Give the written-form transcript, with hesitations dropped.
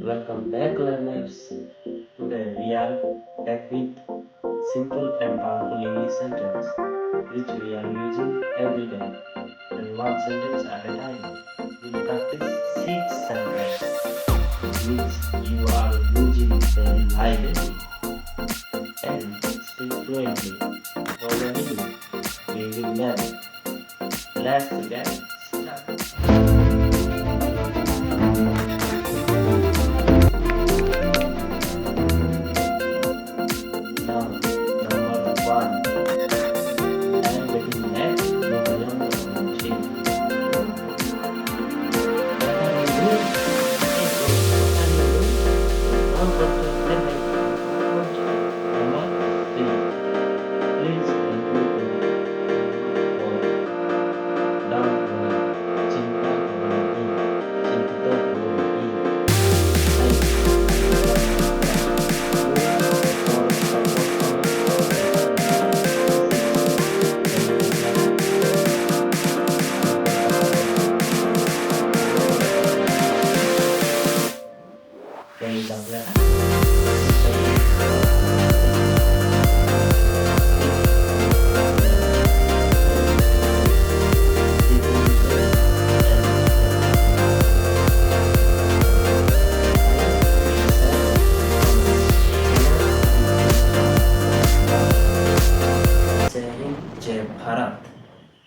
Welcome back, learners. Today we are back with simple and powerful English sentence which we are using every day. And one sentence at a time. We practice six sentences which you are using them lightly and speak fluently. Already we will learn. Let's get